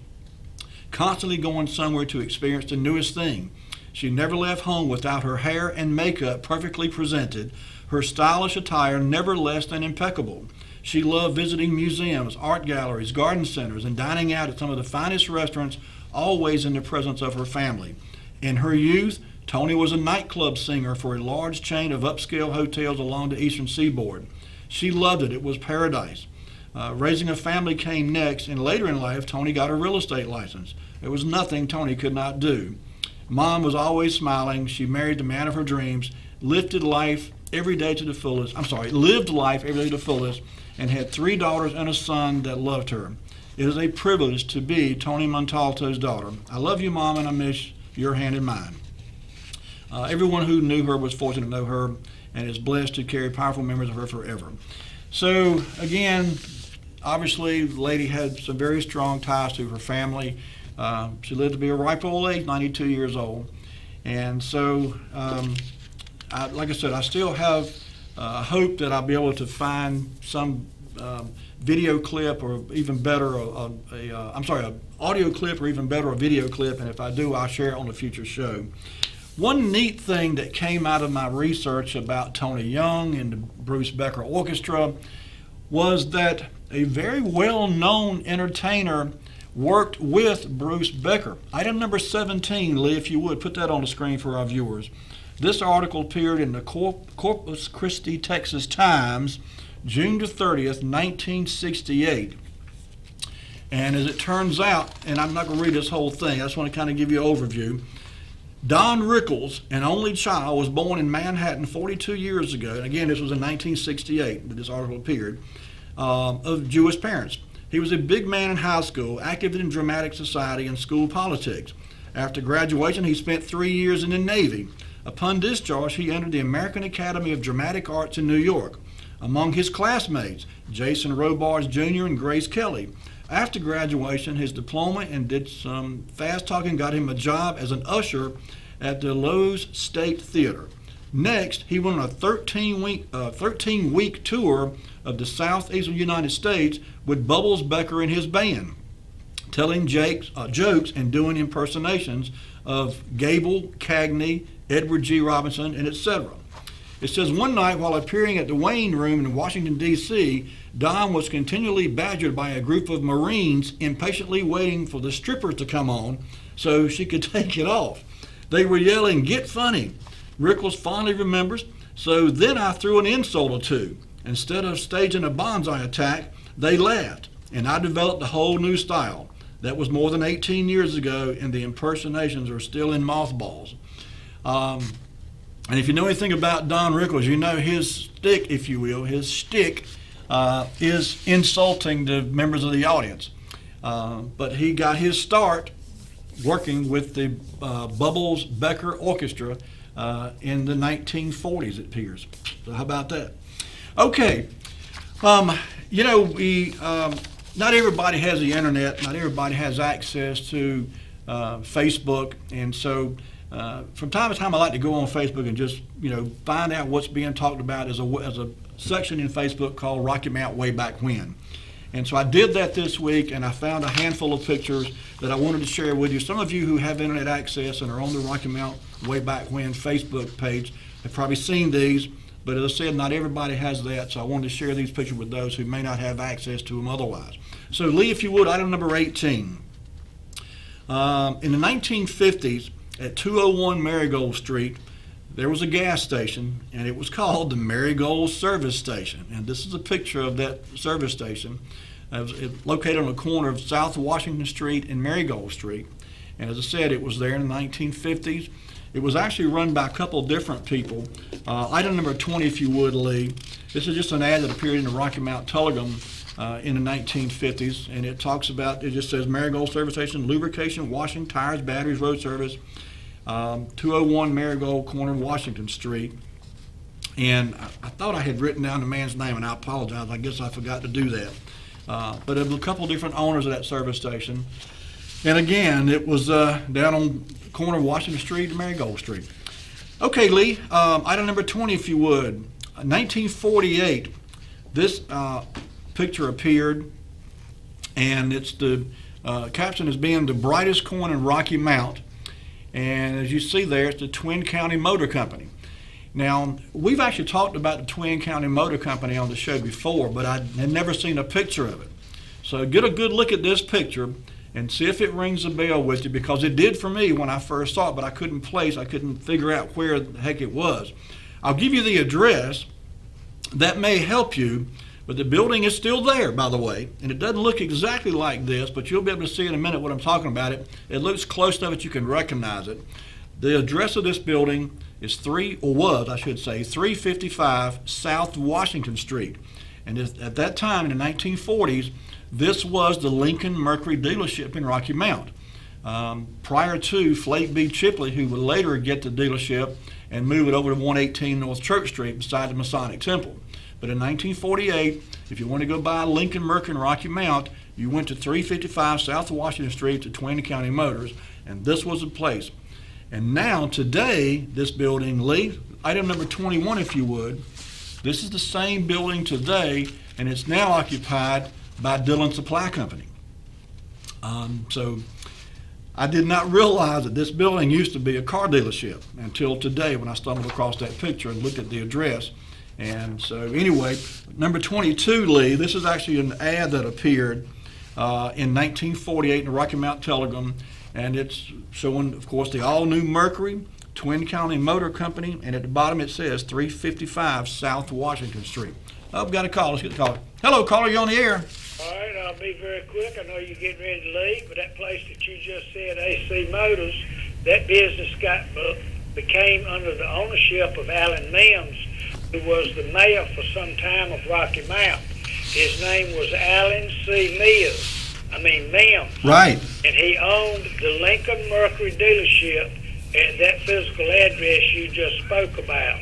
constantly going somewhere to experience the newest thing. She never left home without her hair and makeup perfectly presented, her stylish attire never less than impeccable. She loved visiting museums, art galleries, garden centers, and dining out at some of the finest restaurants, always in the presence of her family. In her youth, Tony was a nightclub singer for a large chain of upscale hotels along the eastern seaboard. She loved it. It was paradise. Raising a family came next, and later in life, Tony got a real estate license. There was nothing Tony could not do. Mom was always smiling. She married the man of her dreams, lived life every day to the fullest, and had 3 daughters and a son that loved her. It is a privilege to be Tony Montalto's daughter. I love you, Mom, and I miss your hand in mine. Everyone who knew her was fortunate to know her and is blessed to carry powerful memories of her forever. So, again, obviously, the lady had some very strong ties to her family. She lived to be a ripe old age, 92 years old. And so, like I said, I still have hope that I'll be able to find some video clip, or even better, an audio clip, or even better, a video clip. And if I do, I'll share it on a future show. One neat thing that came out of my research about Tony Young and the Bruce Becker Orchestra was that a very well-known entertainer worked with Bruce Becker. Item number 17, Lee, if you would, put that on the screen for our viewers. This article appeared in the Corpus Christi, Texas Times, June the 30th, 1968. And as it turns out, and I'm not going to read this whole thing, I just want to kind of give you an overview. Don Rickles, an only child, was born in Manhattan 42 years ago. And again, this was in 1968 that this article appeared, of Jewish parents. He was a big man in high school, active in dramatic society and school politics. After graduation, he spent 3 years in the Navy. Upon discharge, he entered the American Academy of Dramatic Arts in New York. Among his classmates, Jason Robards Jr. and Grace Kelly. After graduation, his diploma and did some fast talking got him a job as an usher at the Lowe's State Theater. Next, he went on a 13-week tour of the southeastern United States with Bubbles Becker and his band, telling jokes and doing impersonations of Gable, Cagney, Edward G. Robinson, and etc. It says one night while appearing at the Wayne Room in Washington, D.C., Don was continually badgered by a group of Marines impatiently waiting for the strippers to come on so she could take it off. They were yelling, "Get funny." Rickles fondly remembers, "So then I threw an insult or two. Instead of staging a bonsai attack, they laughed, and I developed a whole new style. That was more than 18 years ago, and the impersonations are still in mothballs." And if you know anything about Don Rickles, you know his shtick, if you will, is insulting the members of the audience. But he got his start working with the Bubbles Becker Orchestra in the 1940s, it appears. So how about that? Okay, not everybody has the internet, not everybody has access to Facebook, and so from time to time I like to go on Facebook and just find out what's being talked about as a section in Facebook called Rocky Mount Way Back When. And so I did that this week, and I found a handful of pictures that I wanted to share with you. Some of you who have internet access and are on the Rocky Mount Way Back When Facebook page have probably seen these, but as I said, not everybody has that, so I wanted to share these pictures with those who may not have access to them otherwise. So Lee, if you would, item number 18. In the 1950s, at 201 Marigold Street, there was a gas station, and it was called the Marigold Service Station. And this is a picture of that service station. It's located on the corner of South Washington Street and Marigold Street. And as I said, it was there in the 1950s. It was actually run by a couple different people. Item number 20, if you would, Lee. This is just an ad that appeared in the Rocky Mount Telegram in the 1950s, and it just says Marigold Service Station, lubrication, washing, tires, batteries, road service, 201 Marigold, corner of Washington Street. And I thought I had written down the man's name, and I apologize. I guess I forgot to do that. But there was a couple different owners of that service station. And again, it was down on the corner of Washington Street and Marigold Street. Okay, Lee, item number 20, if you would. 1948, this picture appeared, and it's the caption is being the brightest corner in Rocky Mount. And as you see there, it's the Twin County Motor Company. Now, we've actually talked about the Twin County Motor Company on the show before, but I had never seen a picture of it. So get a good look at this picture and see if it rings a bell with you, because it did for me when I first saw it, but I couldn't figure out where the heck it was. I'll give you the address. That may help you, but the building is still there, by the way, and it doesn't look exactly like this, but you'll be able to see in a minute what I'm talking about. It looks close enough that you can recognize it. The address of this building is 355 South Washington Street. And at that time, in the 1940s, this was the Lincoln Mercury dealership in Rocky Mount. Prior to Flake B. Chipley, who would later get the dealership and move it over to 118 North Church Street beside the Masonic Temple. But in 1948, if you want to go buy Lincoln Mercury in Rocky Mount, you went to 355 South Washington Street to Twain County Motors, and this was the place. And now, today, this building, Lee, item number 21, if you would, this is the same building today, and it's now occupied by Dillon Supply Company. So I did not realize that this building used to be a car dealership until today when I stumbled across that picture and looked at the address. And so anyway, number 22, Lee, this is actually an ad that appeared in 1948 in the Rocky Mount Telegram, and it's showing, of course, the all-new Mercury, Twin County Motor Company, and at the bottom it says 355 South Washington Street. Oh, we've got a call. Let's get the caller. Hello, caller, you're on the air. All right, I'll be very quick. I know you're getting ready to leave, but that place that you just said, AC Motors, that business became under the ownership of Allen Mims, who was the mayor for some time of Rocky Mount. His name was Allen C. Mims. Right. And he owned the Lincoln Mercury dealership at that physical address you just spoke about.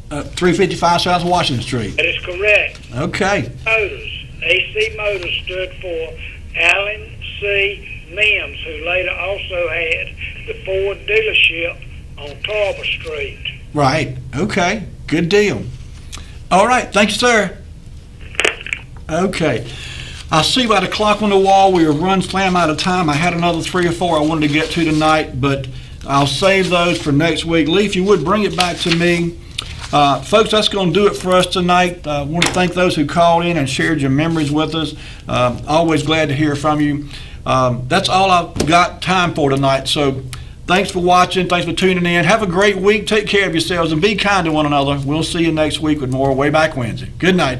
355 South Washington Street. That is correct. Okay. Motors. AC Motors stood for Allen C. Mims, who later also had the Ford dealership on Tarver Street. Right. Okay. Good deal. All right. Thank you, sir. Okay. I see by the clock on the wall we are run slam out of time. I had another 3 or 4 I wanted to get to tonight, but I'll save those for next week. Lee, if you would bring it back to me. Folks, that's going to do it for us tonight. I want to thank those who called in and shared your memories with us. Always glad to hear from you. That's all I've got time for tonight. So thanks for watching. Thanks for tuning in. Have a great week. Take care of yourselves and be kind to one another. We'll see you next week with more Wayback Wednesday. Good night.